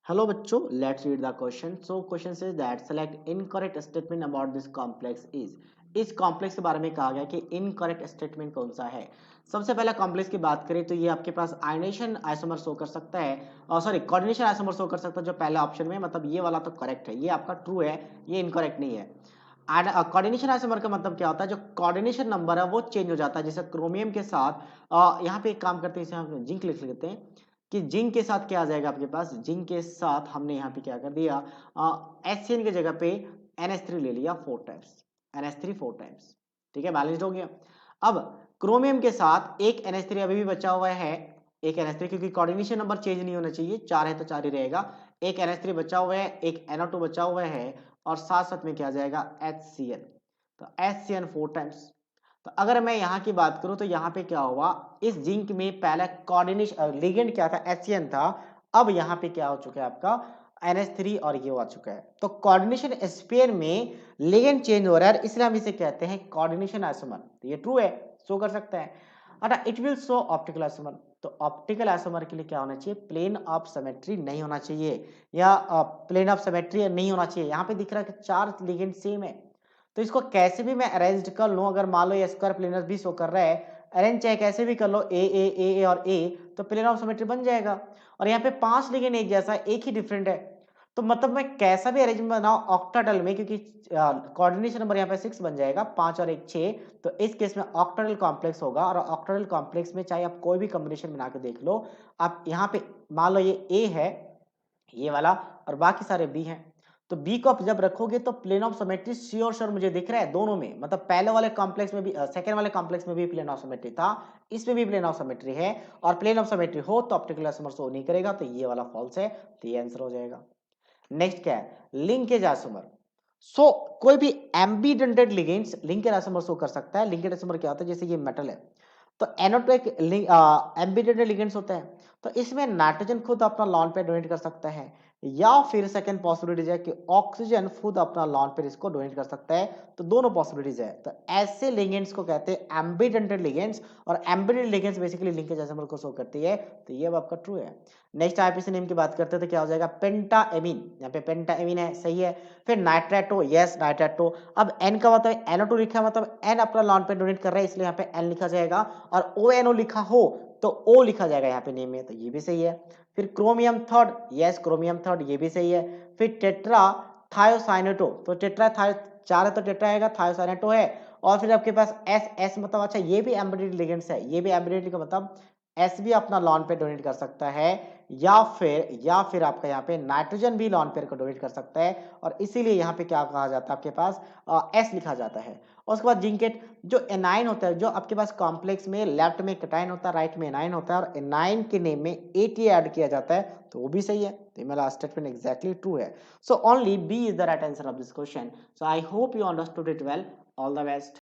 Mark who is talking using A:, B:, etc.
A: Hello बच्चों, let's read the question. So question says that select incorrect statement about this complex is. इस complex के बारे में कहा गया कि इनकरेक्ट स्टेटमेंट कौन सा है। सबसे पहले कॉम्प्लेक्स की बात करें तो ये आपके पास आयनेशन आइसोमर शो कर सकता है, और सॉरी कोऑर्डिनेशन आइसोमर शो कर सकता है जो पहला ऑप्शन में, मतलब ये वाला तो करेक्ट है, ये आपका ट्रू है, ये इनकरेक्ट नहीं है। एंड कोऑर्डिनेशन आइसोमर का मतलब क्या होता है, जो कोऑर्डिनेशन नंबर है वो चेंज हो जाता है। जैसे क्रोमियम के साथ यहाँ पे एक काम करते हैं, इसे हम जिंक लिख लेते हैं कि जिंक के साथ क्या आ जाएगा आपके पास, जिंक के साथ हमने यहाँ पे क्या कर दिया, HCN की जगह पे NH3 ले लिया 4 टाइम्स, NH3 4 टाइम्स, ठीक है, बैलेंस्ड हो गया। अब क्रोमियम के साथ एक NH3 अभी भी बचा हुआ है, एक NH3, क्योंकि कोऑर्डिनेशन नंबर चेंज नहीं होना चाहिए, 4 है तो 4 ही रहेगा। एक NH3 बचा हुआ है, एक NO2 बचा हुआ है, और साथ साथ में क्या आ जाएगा HCN, तो HCN 4 टाइम्स। तो अगर मैं यहाँ की बात करूं तो यहाँ पे क्या हुआ, इस जिंक में पहला कोऑर्डिनेशन लिगेंड क्या था, HCN था, अब यहाँ पे क्या हो चुका है आपका NH3 और ये आ चुका है। तो कोऑर्डिनेशन स्पेयर में लिगेंड चेंज हो रहा है, इसलिए हम इसे कहते हैं कोऑर्डिनेशन आइसोमर। तो ये ट्रू है, शो कर सकता है। अच्छा, it will show optical isomer. तो ऑप्टिकल आइसोमर के लिए क्या होना चाहिए, प्लेन ऑफ सिमेट्री नहीं होना चाहिए, या प्लेन ऑफ सिमेट्री नहीं होना चाहिए। यहाँ पे दिख रहा है कि 4 लिगेंड सेम है, तो इसको कैसे भी मैं अरेंज कर लूं, अगर मान लो ये स्क्वायर प्लेनर भी शो कर रहा है, अरेंज चाहे कैसे भी कर लो, ए और ए, तो प्लेन ऑफ सिमेट्री बन जाएगा। और यहाँ पे 5 लेकिन एक जैसा, एक ही डिफरेंट है, तो मतलब मैं कैसा भी अरेंजमेंट बनाऊं ऑक्टाडल में, क्योंकि कोऑर्डिनेशन नंबर यहाँ पे 6 बन जाएगा, 5 और 1 6, तो इस केस में ऑक्टाडल कॉम्प्लेक्स होगा। और ऑक्टाडल कॉम्प्लेक्स में चाहे आप कोई भी कॉम्बिनेशन बना के देख लो, आप यहाँ पे मान लो ये ए है, ये वाला, और बाकी सारे बी हैं, तो बी को आप जब रखोगे तो प्लेन ऑफ सिमेट्री श्योर मुझे दिख रहा है दोनों में, मतलब पहले वाले कॉम्प्लेक्स में भी, सेकंड वाले कॉम्प्लेक्स में भी प्लेन ऑफ सिमेट्री था, इसमें भी प्लेन ऑफ सिमेट्री है, और प्लेन ऑफ सिमेट्री हो तो ऑप्टिकल आइसोमर शो नहीं करेगा, तो ये वाला फॉल्स है, तो ये आंसर हो जाएगा। नेक्स्ट क्या है, लिंकेज आइसोमर। सो कोई भी एम्बीडेंटेड लिगेंड्स लिंकेज आइसोमर शो कर सकता है। लिंकेज आइसोमर क्या होता है, जैसे ये मेटल है, तो NO2 एक एम्बीडेंटेड लिगेंड्स होता है, तो इसमें नाइट्रोजन खुद अपना लॉन पेयर डोनेट कर सकता है, या फिर सेकंड पॉसिबिलिटीज है कि ऑक्सीजन खुद अपना लॉन पेयर इसको डोनेट कर सकता है, तो दोनों पॉसिबिलिटीज है। तो ऐसे लिगेंड्स को कहते हैं एम्बीडेंटेड लिगेंड्स, और एम्बीडेंटेड लिगेंड्स बेसिकली लिंकेज आइसोमर को शो करती है, तो ये अब आपका ट्रू है। नेक्स्ट आईपीसी नेम की बात करते हैं तो क्या हो जाएगा, पेंटाएमीन, यहाँ पे पेंटाएमीन है, सही है। फिर नाइट्रेटो, यस नाइट्रेटो। अब N का मतलब NO2 लिखा है, मतलब N अपना लॉन पेयर डोनेट कर रहा है, इसलिए यहाँ पे N लिखा जाएगा, और ONO लिखा हो तो O लिखा जाएगा यहाँ पे नेम में, तो ये भी सही है। फिर chromium third, yes chromium third, ये भी सही है। फिर टेट्रा थायोसाइनेटो, तो टेट्रा थायो 4 है तो टेट्रा आएगा, थायोसाइनेटो है। और फिर आपके पास S मतलब, अच्छा ये भी एम्बेडेड लिगेंड्स है, ये भी एम्बेडेड का मतलब S भी अपना लॉन पेयर डोनेट कर सकता है, या फिर आपका यहाँ पे नाइट्रोजन भी लॉन पेयर को डोनेट कर सकता है, और इसीलिए यहाँ पे क्या कहा जाता है आपके पास, S लिखा जाता है। और उसके बाद जिंकेट, जो एनाइन होता है, जो आपके पास कॉम्प्लेक्स में लेफ्ट में कैटायन होता है, राइट में एनाइन होता है, और एनाइन के नेम में AT ऐड किया जाता है, तो वो भी सही है, तो मेरा स्टेटमेंट एग्जैक्टली ट्रू है। So only B is the right answer of this question. So I hope you understood it well. All the best.